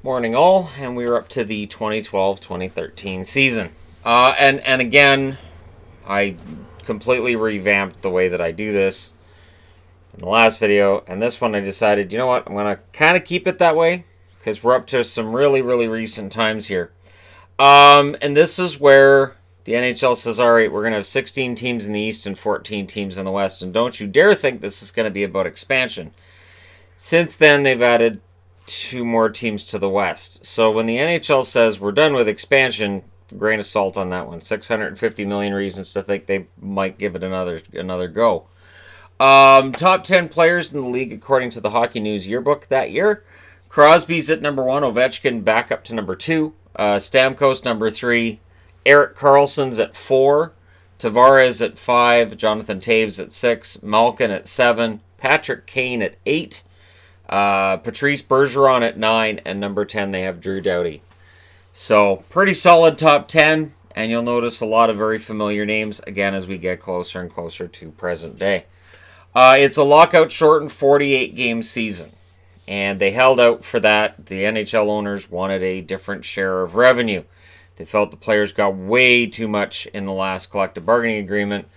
Morning all, and we're up to the 2012-2013 season. And again, I completely revamped the way that I do this in the last video, and this one I decided, you know what, I'm going to kind of keep it that way, because we're up to some really, really recent times here. And this is where the NHL says, all right, we're going to have 16 teams in the East and 14 teams in the West, and don't you dare think this is going to be about expansion. Since then, they've added 2 more teams to the West. So when the NHL says we're done with expansion, grain of salt on that one. 650 million reasons to think they might give it another go. Top 10 players in the league according to the Hockey News yearbook that year. Crosby's at number 1. Ovechkin back up to number 2. Stamkos number 3. Erik Karlsson's at 4. Tavares at 5. Jonathan Toews at 6. Malkin at 7. Patrick Kane at 8. Patrice Bergeron at 9, and number 10 they have Drew Doughty. So pretty solid top 10, and you'll notice a lot of very familiar names again as we get closer and closer to present day. It's a lockout shortened 48 game season, and they held out for that. The NHL owners wanted a different share of revenue. They felt the players got way too much in the last collective bargaining agreement.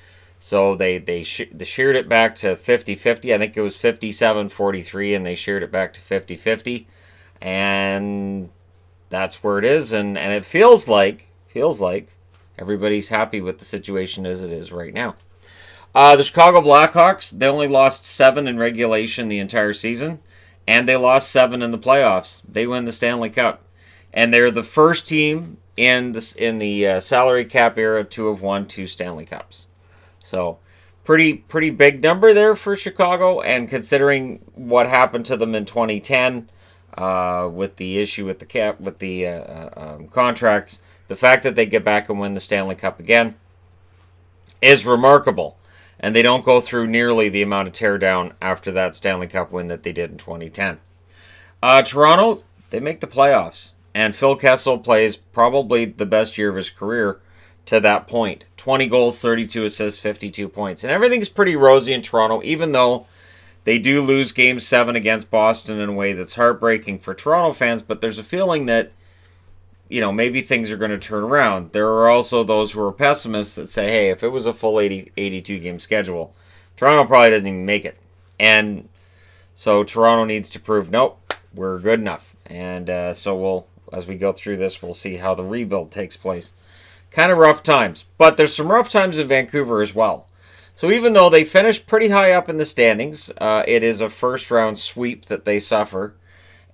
So they sheared it back to 50-50. I think it was 57-43, and they sheared it back to 50-50. And that's where it is. And it feels like everybody's happy with the situation as it is right now. The Chicago Blackhawks, they only lost 7 in regulation the entire season, and they lost 7 in the playoffs. They win the Stanley Cup. And they're the first team in the salary cap era to have won 2 Stanley Cups. So, pretty big number there for Chicago, and considering what happened to them in 2010 with the issue with the cap, with the contracts, the fact that they get back and win the Stanley Cup again is remarkable, and they don't go through nearly the amount of teardown after that Stanley Cup win that they did in 2010. Toronto, they make the playoffs, and Phil Kessel plays probably the best year of his career to that point. 20 goals, 32 assists, 52 points. And everything's pretty rosy in Toronto, even though they do lose Game 7 against Boston in a way that's heartbreaking for Toronto fans, but there's a feeling that, you know, maybe things are going to turn around. There are also those who are pessimists that say, hey, if it was a full 82-game schedule, Toronto probably doesn't even make it. And so Toronto needs to prove, nope, we're good enough. And so as we go through this, we'll see how the rebuild takes place. Kind of rough times. But there's some rough times in Vancouver as well. So even though they finished pretty high up in the standings, it is a first-round sweep that they suffer.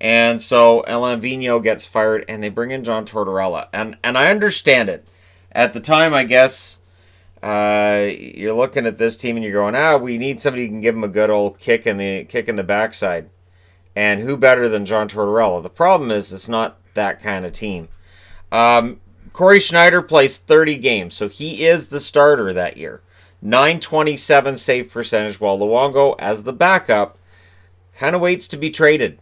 And so Alain Vigneault gets fired, and they bring in John Tortorella. And I understand it. At the time, I guess, you're looking at this team and you're going, we need somebody who can give them a good old kick in the backside. And who better than John Tortorella? The problem is it's not that kind of team. Corey Schneider plays 30 games, so he is the starter that year. .927 save percentage, while Luongo, as the backup, kind of waits to be traded.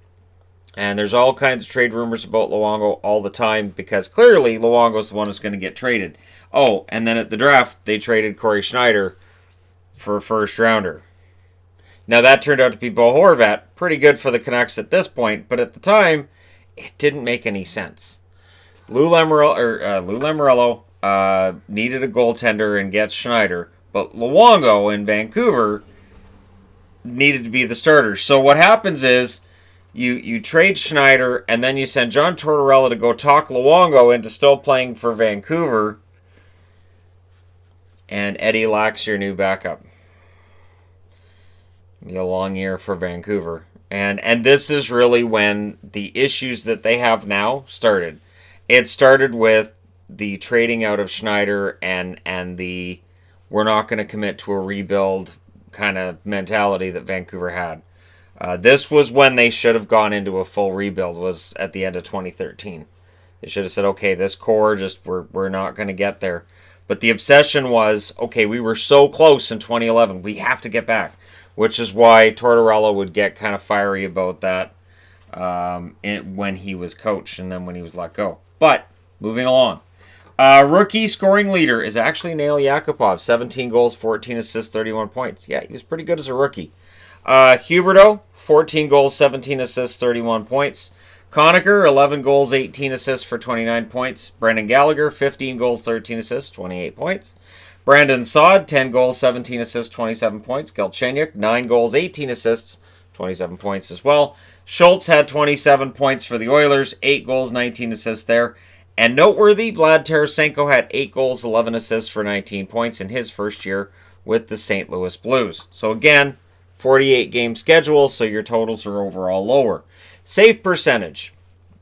And there's all kinds of trade rumors about Luongo all the time, because clearly Luongo's the one who's going to get traded. Oh, and then at the draft, they traded Corey Schneider for a first-rounder. Now, that turned out to be Bo Horvat. Pretty good for the Canucks at this point, but at the time, it didn't make any sense. Lou Lamoriello needed a goaltender and gets Schneider, but Luongo in Vancouver needed to be the starter. So what happens is you trade Schneider, and then you send John Tortorella to go talk Luongo into still playing for Vancouver, and Eddie Lack's your new backup. Be a long year for Vancouver. And this is really when the issues that they have now started. It started with the trading out of Schneider and the we're not going to commit to a rebuild kind of mentality that Vancouver had. This was when they should have gone into a full rebuild, was at the end of 2013. They should have said, okay, this core, we're not going to get there. But the obsession was, okay, we were so close in 2011, we have to get back. Which is why Tortorella would get kind of fiery about that when he was coach and then when he was let go. But, moving along. Rookie scoring leader is actually Nail Yakupov. 17 goals, 14 assists, 31 points. Yeah, he was pretty good as a rookie. Huberdeau, 14 goals, 17 assists, 31 points. Conacher, 11 goals, 18 assists for 29 points. Brendan Gallagher, 15 goals, 13 assists, 28 points. Brandon Saad, 10 goals, 17 assists, 27 points. Galchenyuk, 9 goals, 18 assists, 27 points as well. Schultz had 27 points for the Oilers, 8 goals, 19 assists there. And noteworthy, Vlad Tarasenko had 8 goals, 11 assists for 19 points in his first year with the St. Louis Blues. So again, 48-game schedule, so your totals are overall lower. Save percentage.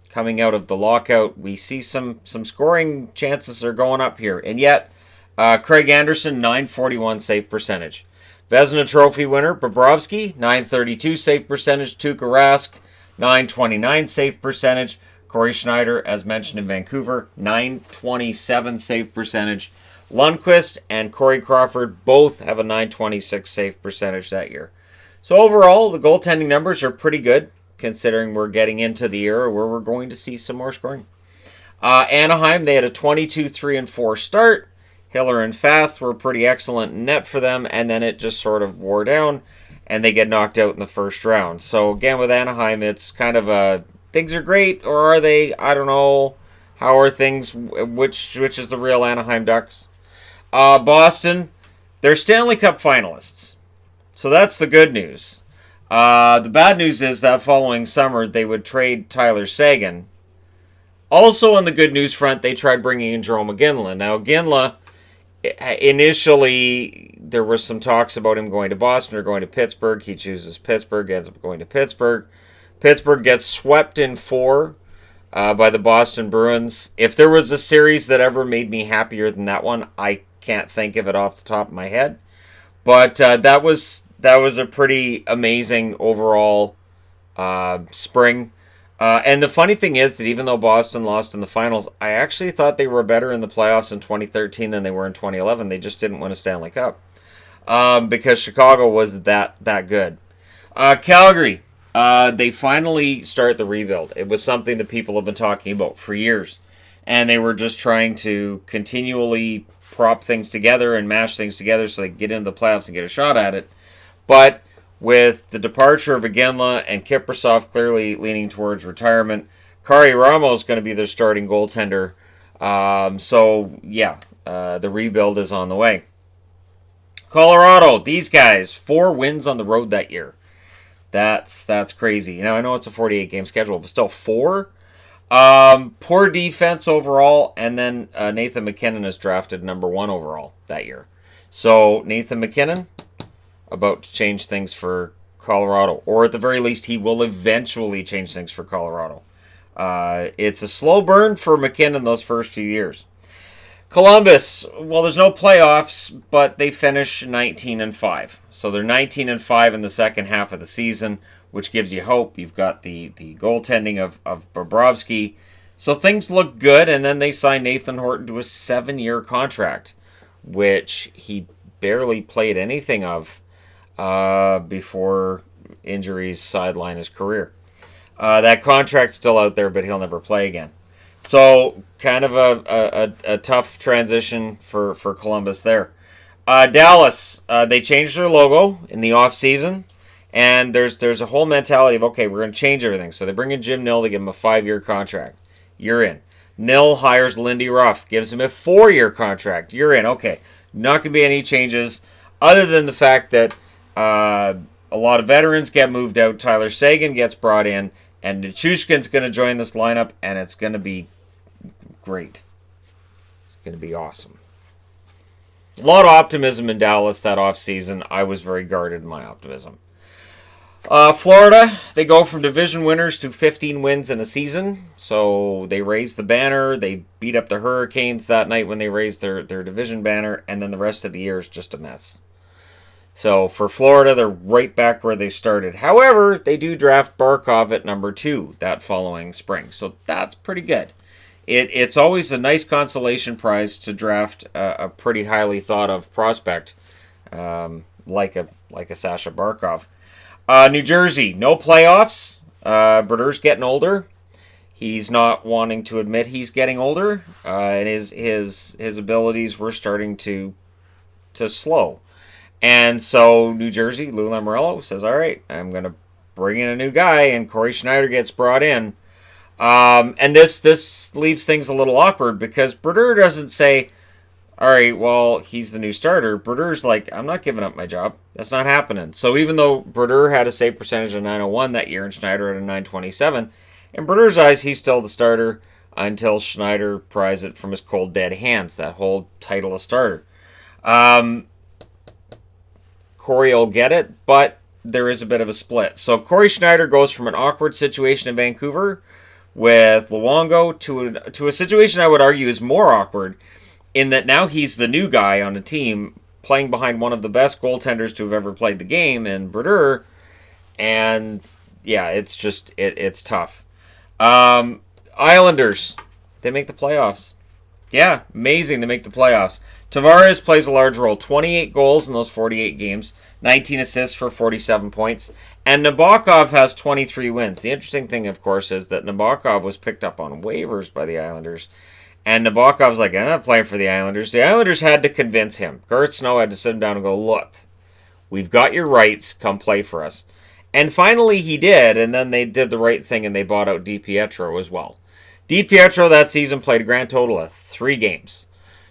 Coming out of the lockout, we see some scoring chances are going up here. And yet, Craig Anderson, 941 save percentage. Vezina Trophy winner, Bobrovsky, 932 save percentage. Tuukka Rask, 929 save percentage. Corey Schneider, as mentioned in Vancouver, 927 save percentage. Lundqvist and Corey Crawford both have a 926 save percentage that year. So overall, the goaltending numbers are pretty good, considering we're getting into the era where we're going to see some more scoring. Anaheim, they had a 22-3-4 start. Hiller and Fast were pretty excellent in net for them, and then it just sort of wore down, and they get knocked out in the first round. So again, with Anaheim, it's kind of a, things are great, or are they? I don't know. How are things? Which is the real Anaheim Ducks? Boston, they're Stanley Cup finalists. So that's the good news. The bad news is that following summer, they would trade Tyler Seguin. Also on the good news front, they tried bringing in Jarome Iginla. Now, Iginla, initially, there was some talks about him going to Boston or going to Pittsburgh. He chooses Pittsburgh, ends up going to Pittsburgh. Pittsburgh gets swept in 4 by the Boston Bruins. If there was a series that ever made me happier than that one, I can't think of it off the top of my head. But that was a pretty amazing overall spring. And the funny thing is that even though Boston lost in the finals, I actually thought they were better in the playoffs in 2013 than they were in 2011. They just didn't win a Stanley Cup because Chicago was that good. Calgary, they finally start the rebuild. It was something that people have been talking about for years. And they were just trying to continually prop things together and mash things together so they could get into the playoffs and get a shot at it. But with the departure of Iginla and Kiprusoff clearly leaning towards retirement, Kari Ramos is going to be their starting goaltender. The rebuild is on the way. Colorado, these guys, 4 wins on the road that year. That's crazy. Now, I know it's a 48-game schedule, but still 4. Poor defense overall, and then Nathan MacKinnon is drafted number 1 overall that year. So, Nathan MacKinnon, about to change things for Colorado. Or at the very least, he will eventually change things for Colorado. It's a slow burn for McKinnon those first few years. Columbus, well, there's no playoffs, but they finish 19-5. So they're 19-5 in the second half of the season, which gives you hope. You've got the goaltending of Bobrovsky. So things look good, and then they sign Nathan Horton to a 7-year contract, which he barely played anything of before injuries sideline his career. That contract's still out there, but he'll never play again. So kind of a tough transition for Columbus there. Dallas, they changed their logo in the offseason, and there's a whole mentality of, okay, we're going to change everything. So they bring in Jim Nill to give him a 5-year contract. You're in. Nill hires Lindy Ruff, gives him a 4-year contract. You're in. Okay, not going to be any changes other than the fact that a lot of veterans get moved out. Tyler Seguin gets brought in, and Nichushkin's going to join this lineup, and it's going to be great. It's going to be awesome. A lot of optimism in Dallas that offseason. I was very guarded in my optimism. Florida, they go from division winners to 15 wins in a season. So they raised the banner. They beat up the Hurricanes that night when they raised their division banner, and then the rest of the year is just a mess. So for Florida, they're right back where they started. However, they do draft Barkov at number 2 that following spring. So that's pretty good. It's always a nice consolation prize to draft a pretty highly thought of prospect like a Sasha Barkov. New Jersey, no playoffs. Berder's getting older. He's not wanting to admit he's getting older, and his abilities were starting to slow. And so New Jersey, Lou Lamoriello says, all right, I'm going to bring in a new guy, and Corey Schneider gets brought in. And this leaves things a little awkward because Brodeur doesn't say, all right, well, he's the new starter. Brodeur's like, I'm not giving up my job. That's not happening. So even though Brodeur had a save percentage of 901 that year and Schneider at a 927, in Brodeur's eyes, he's still the starter until Schneider pries it from his cold, dead hands, that whole title of starter. Corey will get it, but there is a bit of a split. So Corey Schneider goes from an awkward situation in Vancouver with Luongo to a situation I would argue is more awkward in that now he's the new guy on the team playing behind one of the best goaltenders to have ever played the game in Brodeur. And yeah, it's just, it's tough. Islanders, they make the playoffs. Yeah, amazing, they make the playoffs. Tavares plays a large role. 28 goals in those 48 games. 19 assists for 47 points. And Nabokov has 23 wins. The interesting thing, of course, is that Nabokov was picked up on waivers by the Islanders. And Nabokov's like, I'm not playing for the Islanders. The Islanders had to convince him. Garth Snow had to sit him down and go, look, we've got your rights. Come play for us. And finally he did, and then they did the right thing and they bought out DiPietro as well. DiPietro that season played a grand total of 3 games.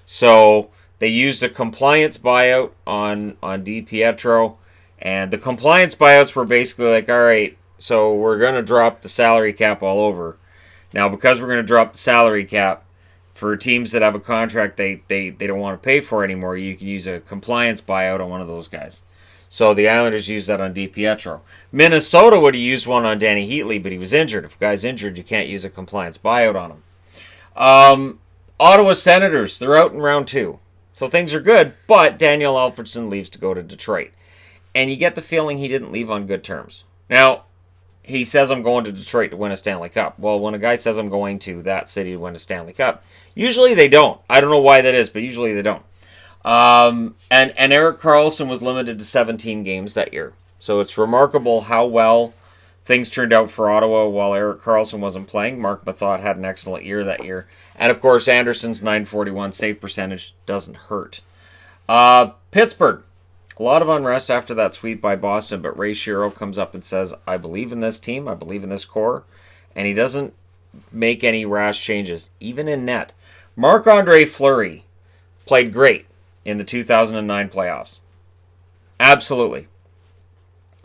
So they used a compliance buyout on DiPietro, and the compliance buyouts were basically like, all right, so we're going to drop the salary cap all over. Now, because we're going to drop the salary cap, for teams that have a contract they don't want to pay for anymore, you can use a compliance buyout on one of those guys. So the Islanders used that on DiPietro. Minnesota would have used one on Danny Heatley, but he was injured. If a guy's injured, you can't use a compliance buyout on him. Ottawa Senators, they're out in round 2. So things are good, but Daniel Alfredsson leaves to go to Detroit. And you get the feeling he didn't leave on good terms. Now, he says, I'm going to Detroit to win a Stanley Cup. Well, when a guy says I'm going to that city to win a Stanley Cup, usually they don't. I don't know why that is, but usually they don't. And Erik Karlsson was limited to 17 games that year. So it's remarkable how well things turned out for Ottawa while Erik Karlsson wasn't playing. Mark Mathot had an excellent year that year. And, of course, Anderson's 941 save percentage doesn't hurt. Pittsburgh. A lot of unrest after that sweep by Boston, but Ray Shero comes up and says, I believe in this team, I believe in this core, and he doesn't make any rash changes, even in net. Marc-Andre Fleury played great in the 2009 playoffs. Absolutely.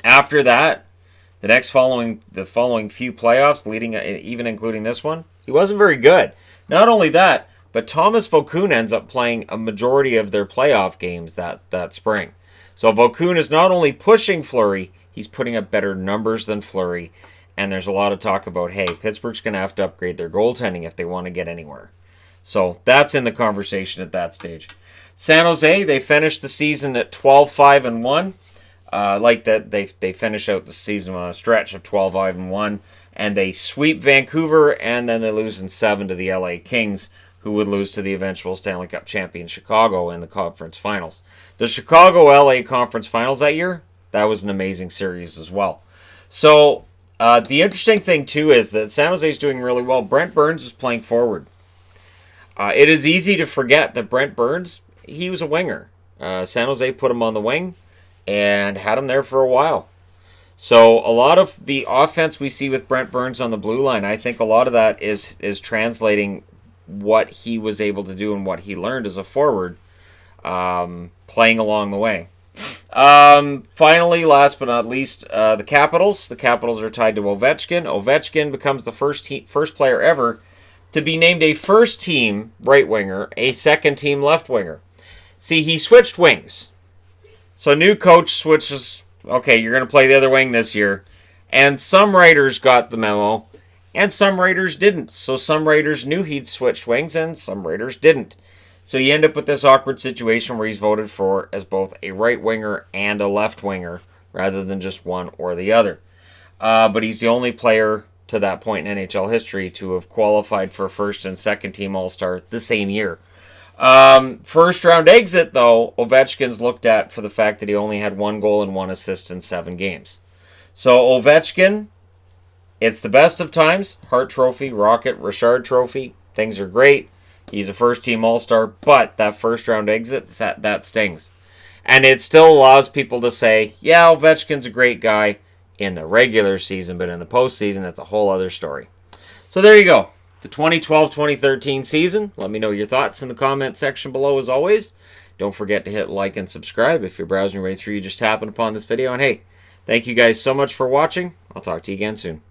After that, the following few playoffs, even including this one, he wasn't very good. Not only that, but Thomas Vokoun ends up playing a majority of their playoff games that spring. So Vokoun is not only pushing Fleury, he's putting up better numbers than Fleury. And there's a lot of talk about, hey, Pittsburgh's going to have to upgrade their goaltending if they want to get anywhere. So that's in the conversation at that stage. San Jose, they finished the season at 12-5-1. Like that, they finish out the season on a stretch of 12-5-1. And they sweep Vancouver, and then they lose in 7 to the LA Kings, who would lose to the eventual Stanley Cup champion Chicago in the conference finals. The Chicago-LA conference finals that year, that was an amazing series as well. So the interesting thing, too, is that San Jose is doing really well. Brent Burns is playing forward. It is easy to forget that Brent Burns, he was a winger. San Jose put him on the wing and had him there for a while. So a lot of the offense we see with Brent Burns on the blue line, I think a lot of that is translating what he was able to do and what he learned as a forward, playing along the way. Finally, last but not least, the Capitals. The Capitals are tied to Ovechkin. Ovechkin becomes the first player ever to be named a first-team right winger, a second-team left winger. See, he switched wings. So new coach switches, okay, you're going to play the other wing this year. And some writers got the memo, and some writers didn't. So some writers knew he'd switched wings, and some writers didn't. So you end up with this awkward situation where he's voted for as both a right winger and a left winger, rather than just one or the other. But he's the only player to that point in NHL history to have qualified for first and second team All-Star the same year. First round exit, though, Ovechkin's looked at for the fact that he only had 1 goal and 1 assist in 7 games. So Ovechkin, it's the best of times. Hart Trophy, Rocket, Richard Trophy. Things are great. He's a first-team All-Star, but that first-round exit, that stings. And it still allows people to say, yeah, Ovechkin's a great guy in the regular season, but in the postseason, it's a whole other story. So there you go. The 2012-2013 season. Let me know your thoughts in the comment section below as always. Don't forget to hit like and subscribe if you're browsing your way through. You just happened upon this video. And hey, thank you guys so much for watching. I'll talk to you again soon.